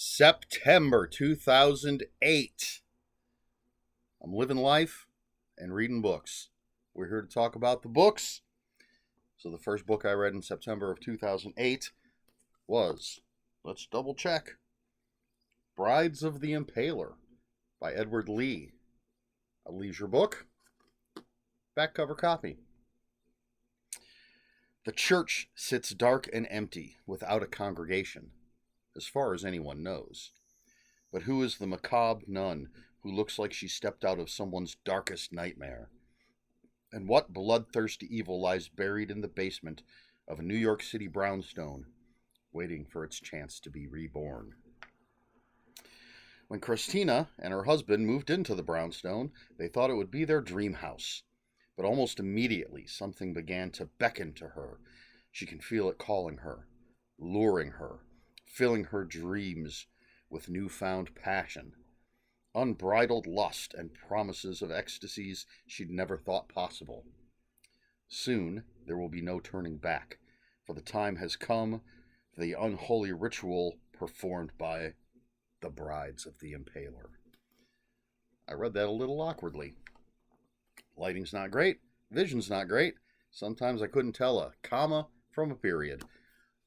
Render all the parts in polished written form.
September 2008. I'm living life and reading books. We're here to talk about the books. So the first book I read in September of 2008 was, let's double check, Brides of the Impaler by Edward Lee. A leisure book. Back cover copy. The church sits dark and empty without a congregation, as far as anyone knows. But who is the macabre nun who looks like she stepped out of someone's darkest nightmare? And what bloodthirsty evil lies buried in the basement of a New York City brownstone, waiting for its chance to be reborn? When Christina and her husband moved into the brownstone, they thought it would be their dream house. But almost immediately, something began to beckon to her. She can feel it calling her, luring her, filling her dreams with newfound passion, unbridled lust, and promises of ecstasies she'd never thought possible. Soon, there will be no turning back, for the time has come for the unholy ritual performed by the Brides of the Impaler. I read that a little awkwardly. Lighting's not great. Vision's not great. Sometimes I couldn't tell a comma from a period.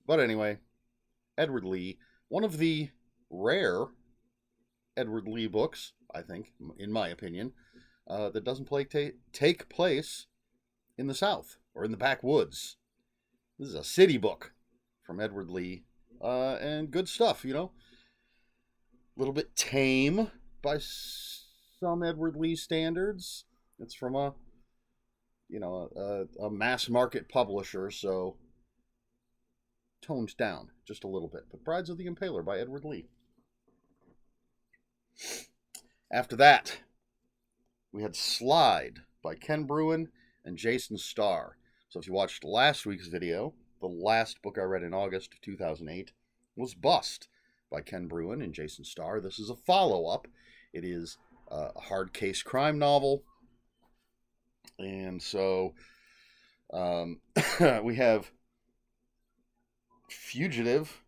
But anyway, Edward Lee, one of the rare Edward Lee books, I think, in my opinion, that doesn't take place in the South or in the backwoods. This is a city book from Edward Lee, and good stuff, you know. A little bit tame by some Edward Lee standards. It's from a mass market publisher, so toned down just a little bit. But Brides of the Impaler by Edward Lee. After that, we had Slide by Ken Bruin and Jason Starr. So if you watched last week's video, the last book I read in August of 2008 was Bust by Ken Bruin and Jason Starr. This is a follow-up. It is a hard case crime novel. And so we have fugitive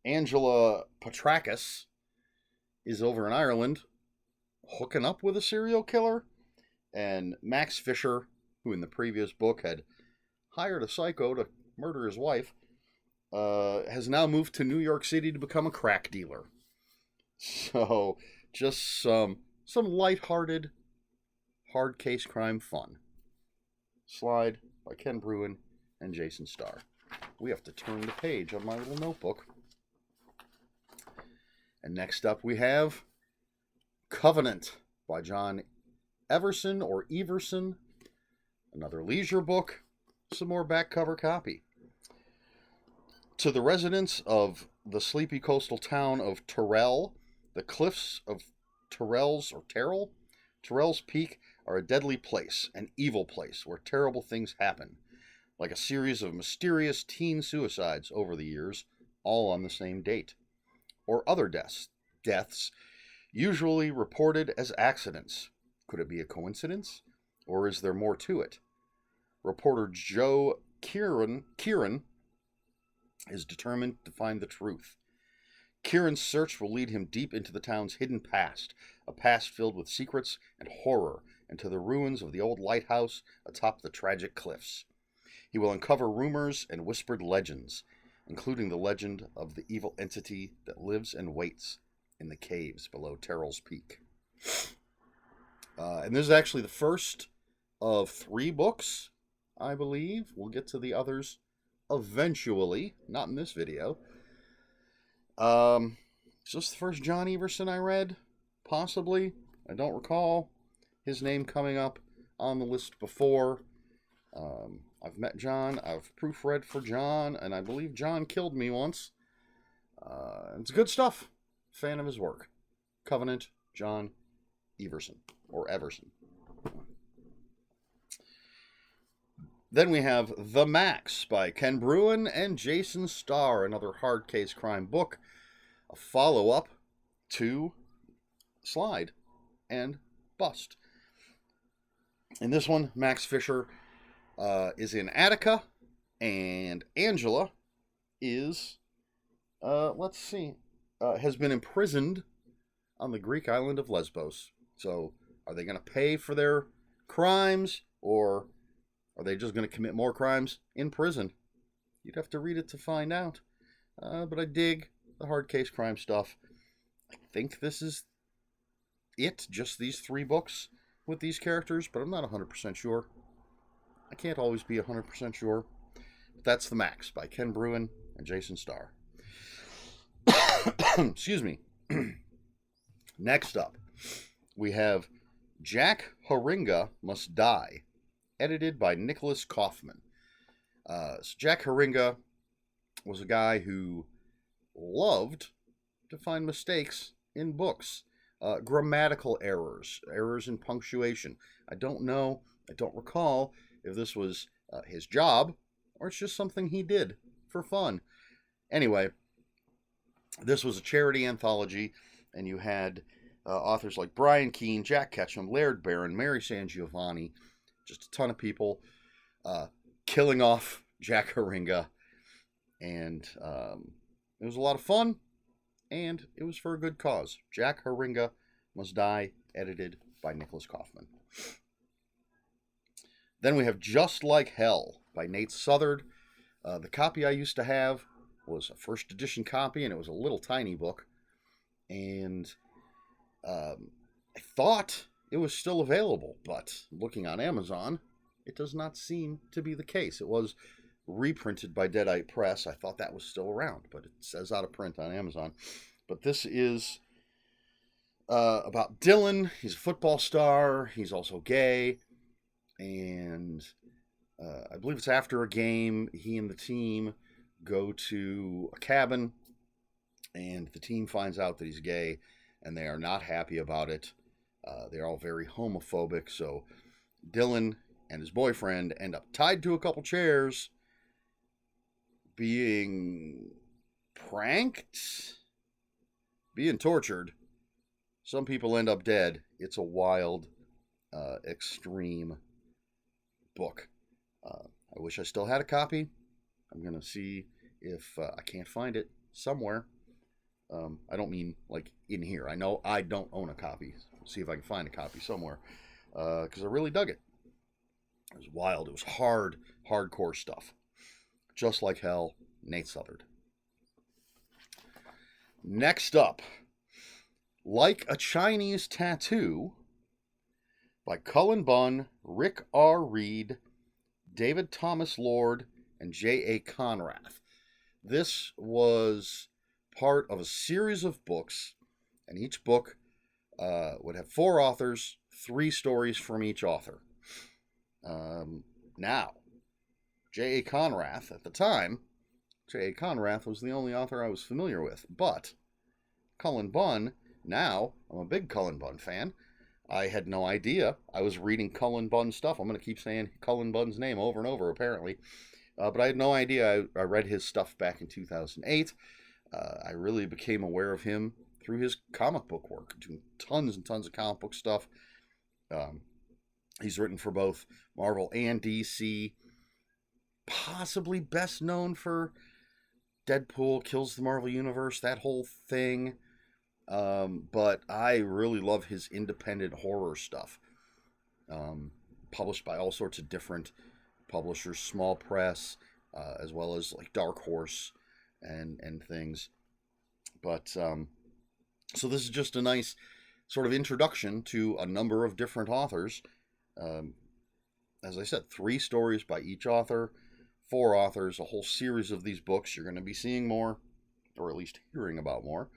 Angela Petrakis is over in Ireland hooking up with a serial killer. And Max Fisher, who in the previous book had hired a psycho to murder his wife, has now moved to New York City to become a crack dealer. So just some lighthearted hard case crime fun. Slide by Ken Bruin and Jason Starr. We have to turn the page on my little notebook. And next up we have Covenant by John Everson or Everson. Another leisure book. Some more back cover copy. To the residents of the sleepy coastal town of Terrell, the cliffs of Terrell's Peak are a deadly place, an evil place where terrible things happen, like a series of mysterious teen suicides over the years, all on the same date, or other deaths usually reported as accidents. Could it be a coincidence, or is there more to it? Reporter Joe Kieran is determined to find the truth. Kieran's search will lead him deep into the town's hidden past, a past filled with secrets and horror, and to the ruins of the old lighthouse atop the tragic cliffs. He will uncover rumors and whispered legends, including the legend of the evil entity that lives and waits in the caves below Terrell's Peak. And this is actually the first of 3 books, I believe. We'll get to the others eventually, not in this video. Is this the first John Everson I read? Possibly. I don't recall his name coming up on the list before. I've met John. I've proofread for John, and I believe John killed me once. It's good stuff. Fan of his work. Covenant, John Everson, or Everson. Then we have The Max by Ken Bruin and Jason Starr, another hard case crime book, a follow-up to Slide and Bust. In this one, Max Fisher is in Attica, and Angela is, let's see, has been imprisoned on the Greek island of Lesbos. So, are they going to pay for their crimes, or are they just going to commit more crimes in prison? You'd have to read it to find out. But I dig the hard case crime stuff. I think this is it, just these 3 books with these characters, but I'm not 100% sure. I can't always be 100% sure. But that's The Max by Ken Bruin and Jason Starr. Excuse me. Next up, we have Jack Haringa Must Die, edited by Nicholas Kaufman. So Jack Haringa was a guy who loved to find mistakes in books. Grammatical errors, errors in punctuation. I don't recall if this was his job or it's just something he did for fun. Anyway, this was a charity anthology, and you had authors like Brian Keene, Jack Ketchum, Laird Barron, Mary Sangiovanni, just a ton of people killing off Jack Haringa. And it was a lot of fun, and it was for a good cause. Jack Haringa Must Die, edited by Nicholas Kaufman. Then we have Just Like Hell by Nate Southard. The copy I used to have was a first edition copy, and it was a little tiny book. And I thought it was still available, but looking on Amazon, it does not seem to be the case. It was reprinted by Deadite Press. I thought that was still around, but it says out of print on Amazon. But this is about Dylan. He's a football star. He's also gay. And I believe it's after a game, he and the team go to a cabin, and the team finds out that he's gay, and they are not happy about it. They're all very homophobic, so Dylan and his boyfriend end up tied to a couple chairs, being pranked, being tortured. Some people end up dead. It's a wild, extreme book. I wish I still had a copy. I'm going to see if I can't find it somewhere. I don't mean like in here. I know I don't own a copy. See if I can find a copy somewhere. Because I really dug it. It was wild. It was hardcore stuff. Just Like Hell, Nate Southard. Next up, Like a Chinese Tattoo by Cullen Bunn, Rick R. Reed, David Thomas Lord, and J.A. Conrath. This was part of a series of books, and each book would have 4 authors, 3 stories from each author. Now, J.A. Conrath, at the time, J.A. Conrath was the only author I was familiar with, but Cullen Bunn, now, I'm a big Cullen Bunn fan. I had no idea I was reading Cullen Bunn stuff. I'm going to keep saying Cullen Bunn's name over and over, apparently. But I had no idea. I read his stuff back in 2008. I really became aware of him through his comic book work, doing tons and tons of comic book stuff. He's written for both Marvel and DC. Possibly best known for Deadpool Kills the Marvel Universe, that whole thing. But I really love his independent horror stuff. Published by all sorts of different publishers, small press, as well as like Dark Horse and things. But so this is just a nice sort of introduction to a number of different authors. As I said, 3 stories by each author, 4 authors, a whole series of these books. You're going to be seeing more, or at least hearing about more.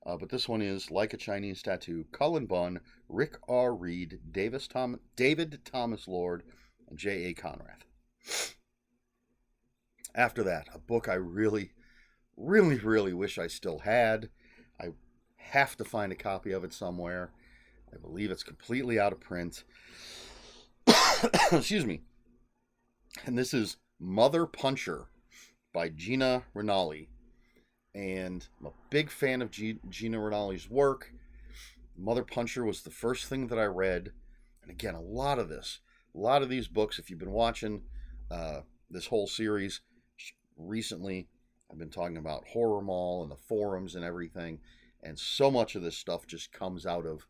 But this one is Like a Chinese Tattoo, Cullen Bunn, Rick R. Reed, David Thomas Lord, and J.A. Conrath. After that, a book I really, really, really wish I still had. I have to find a copy of it somewhere. I believe it's completely out of print. Excuse me. And this is Mother Puncher by Gina Rinaldi. And I'm a big fan of Gina Rinaldi's work. Mother Puncher was the first thing that I read. And again, a lot of these books, if you've been watching this whole series recently, I've been talking about Horror Mall and the forums and everything, and so much of this stuff just comes out of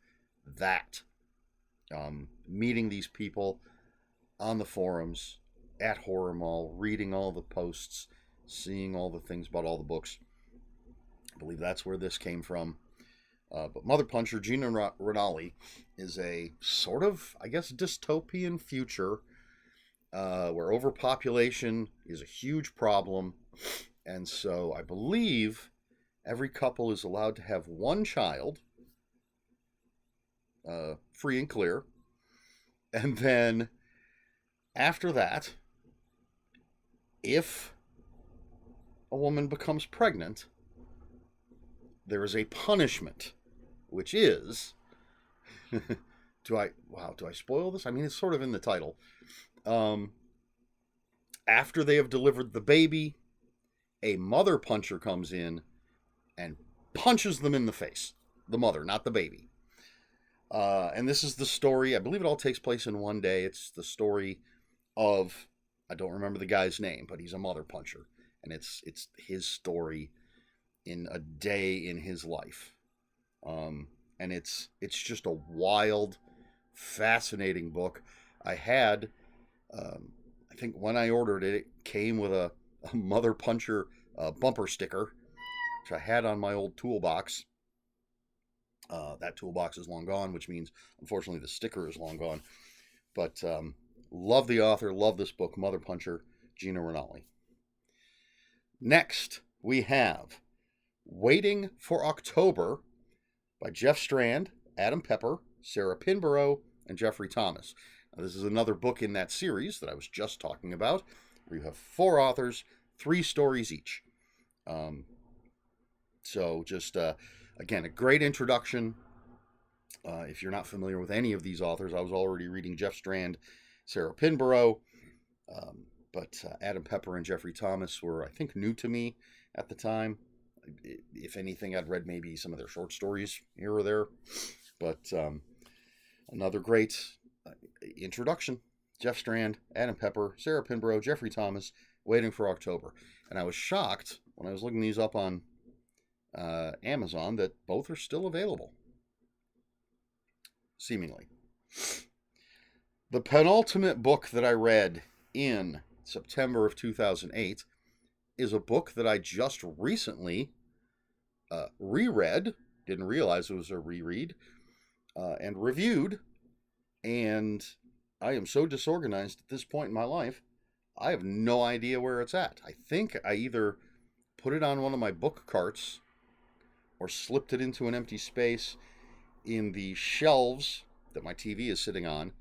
that. Meeting these people on the forums, at Horror Mall, reading all the posts, seeing all the things about all the books. I believe that's where this came from. But Mother Puncher, Gina Rinaldi, is a sort of, I guess, dystopian future where overpopulation is a huge problem. And so I believe every couple is allowed to have one child, free and clear. And then after that, if a woman becomes pregnant, there is a punishment, which is do I spoil this? I mean, it's sort of in the title. After they have delivered the baby, a mother puncher comes in and punches them in the face. The mother, not the baby. And this is the story. I believe it all takes place in one day. It's the story of, I don't remember the guy's name, but he's a mother puncher, and it's his story in a day in his life. And it's just a wild, fascinating book. I had, I think when I ordered it, it came with a mother puncher bumper sticker, which I had on my old toolbox. That toolbox is long gone, which means, unfortunately, the sticker is long gone. But love the author, love this book, Mother Puncher, Gina Rinaldi. Next, we have Waiting for October by Jeff Strand, Adam Pepper, Sarah Pinborough, and Jeffrey Thomas. Now, this is another book in that series that I was just talking about, where you have 4 authors, 3 stories each. So just, again, a great introduction. If you're not familiar with any of these authors, I was already reading Jeff Strand, Sarah Pinborough, but Adam Pepper and Jeffrey Thomas were, I think, new to me at the time. If anything, I'd read maybe some of their short stories here or there. But another great introduction. Jeff Strand, Adam Pepper, Sarah Pinborough, Jeffrey Thomas, Waiting for October. And I was shocked when I was looking these up on Amazon that both are still available. Seemingly. The penultimate book that I read in September of 2008 is a book that I just recently reread, didn't realize it was a reread, and reviewed, and I am so disorganized at this point in my life, I have no idea where it's at. I think I either put it on one of my book carts or slipped it into an empty space in the shelves that my TV is sitting on,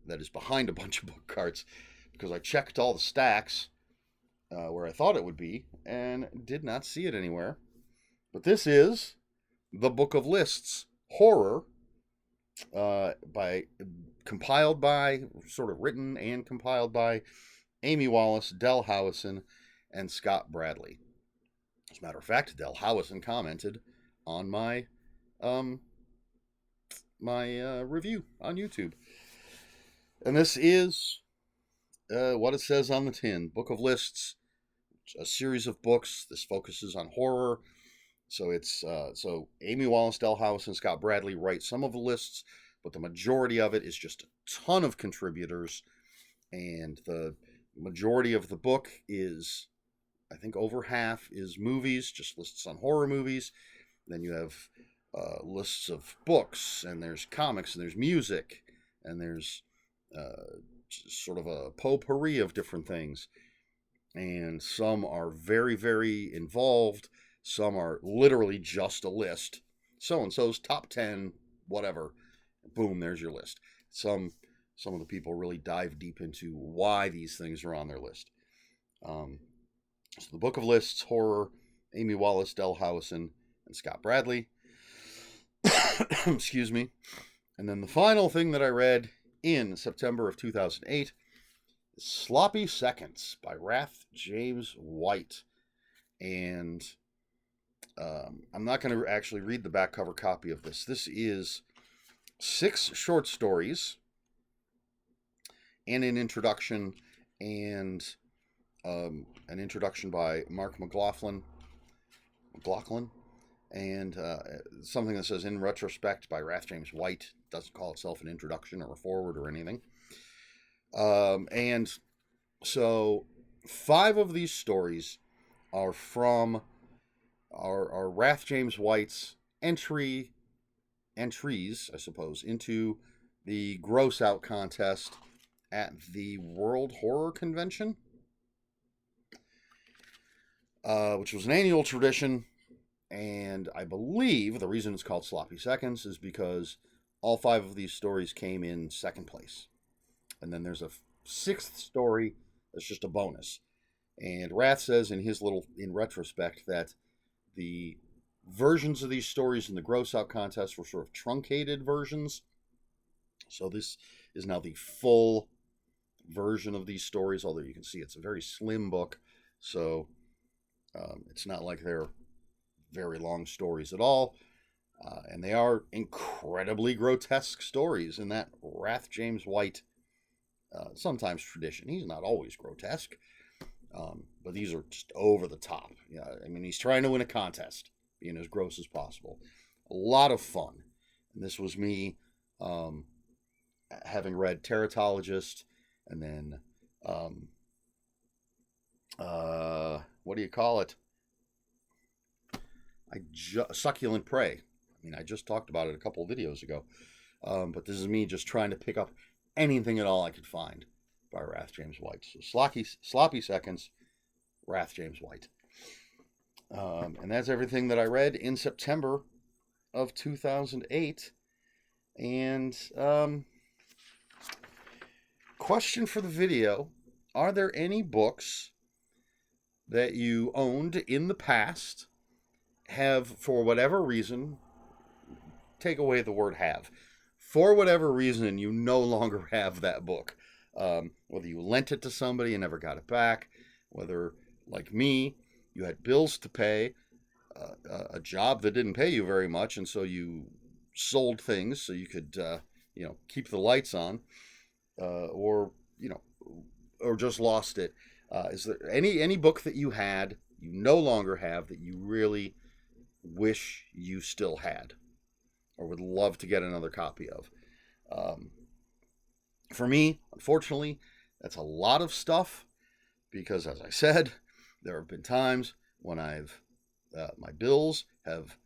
that is behind a bunch of book carts, because I checked all the stacks where I thought it would be and did not see it anywhere. But this is The Book of Lists, Horror, compiled by, sort of written and compiled by Amy Wallace, Del Howison, and Scott Bradley. As a matter of fact, Del Howison commented on my review on YouTube. And this is what it says on the tin. Book of Lists, a series of books. This focuses on horror. So it's so Amy Wallace, Del Howison, and Scott Bradley write some of the lists, but the majority of it is just a ton of contributors. And the majority of the book is, I think, over half is movies, just lists on horror movies. Then you have lists of books, and there's comics, and there's music, and there's sort of a potpourri of different things. And some are very, very involved. Some are literally just a list. So-and-so's top 10, whatever. Boom, there's your list. Some of the people really dive deep into why these things are on their list. So the Book of Lists, Horror, Amy Wallace, Del Howison, and Scott Bradley. Excuse me. And then the final thing that I read in September of 2008 is Sloppy Seconds by Wrath James White. And I'm not going to actually read the back cover copy of this. This is 6 short stories and an introduction and an introduction by Mark McLaughlin, and something that says "In Retrospect" by Rath James White. Doesn't call itself an introduction or a foreword or anything. And so 5 of these stories are from our Rath James White's entries, I suppose, into the Gross Out contest at the World Horror Convention, which was an annual tradition. And I believe the reason it's called Sloppy Seconds is because all 5 of these stories came in second place. And then there's a 6th story that's just a bonus. And Rath says in his little in retrospect that the versions of these stories in the Gross Out contest were sort of truncated versions. So this is now the full version of these stories, although you can see it's a very slim book. So it's not like they're very long stories at all. And they are incredibly grotesque stories in that Rath James White, sometimes tradition. He's not always grotesque, but these are just over the top. Yeah, I mean, he's trying to win a contest, being as gross as possible. A lot of fun. And this was me having read Teratologist, and then what do you call it? Succulent Prey. I mean, I just talked about it a couple of videos ago. But this is me just trying to pick up anything at all I could find by Rath James White. So Sloppy Seconds, Rath James White. And that's everything that I read in September of 2008. And question for the video: are there any books that you owned in the past, have, for whatever reason, take away the word have, for whatever reason you no longer have that book? Whether you lent it to somebody and never got it back, whether, like me, you had bills to pay, a job that didn't pay you very much, and so you sold things so you could, keep the lights on, or just lost it. Is there any book that you had, you no longer have, that you really wish you still had, or would love to get another copy of? For me, unfortunately, that's a lot of stuff, because, as I said, there have been times when my bills have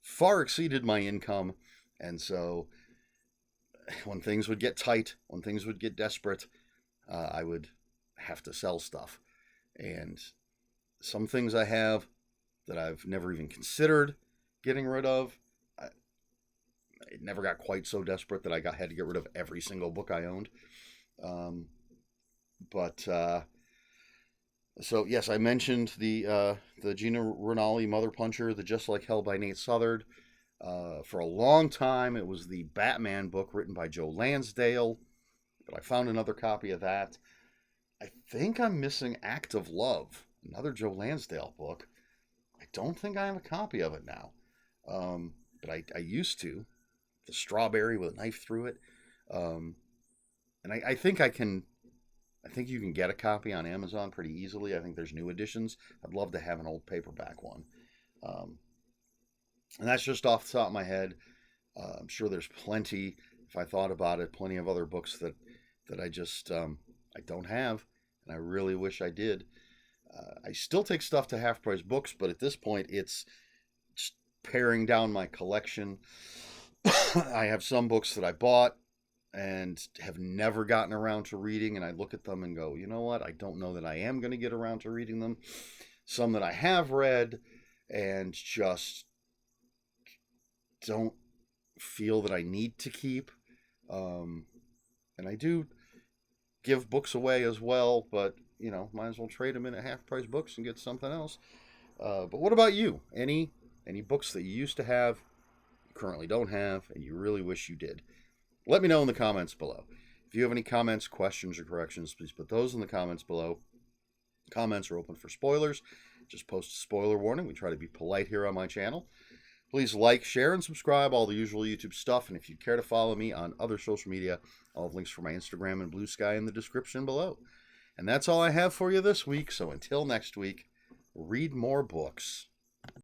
far exceeded my income, and so when things would get tight, when things would get desperate, I would have to sell stuff. And some things I have that I've never even considered getting rid of. It never got quite so desperate that I had to get rid of every single book I owned. So yes, I mentioned the Gina Rinaldi Mother Puncher, the Just Like Hell by Nate Southard. For a long time, it was the Batman book written by Joe Lansdale, but I found another copy of that. I think I'm missing Act of Love, another Joe Lansdale book. I don't think I have a copy of it now, but I used to. The strawberry with a knife through it, and I think you can get a copy on Amazon pretty easily. I think there's new editions. I'd love to have an old paperback one. And that's just off the top of my head. I'm sure there's plenty, if I thought about it, plenty of other books that I just I don't have, and I really wish I did. I still take stuff to Half Price Books, but at this point, it's just paring down my collection. I have some books that I bought and have never gotten around to reading, and I look at them and go, you know what? I don't know that I am going to get around to reading them. Some that I have read and just don't feel that I need to keep. And I do give books away as well, but, might as well trade them in at Half Price Books and get something else. But what about you? Any books that you used to have, you currently don't have, and you really wish you did? Let me know in the comments below. If you have any comments, questions, or corrections, please put those in the comments below. Comments are open for spoilers. Just post a spoiler warning. We try to be polite here on my channel. Please like, share, and subscribe, all the usual YouTube stuff. And if you'd care to follow me on other social media, I'll have links for my Instagram and Blue Sky in the description below. And that's all I have for you this week. So until next week, read more books.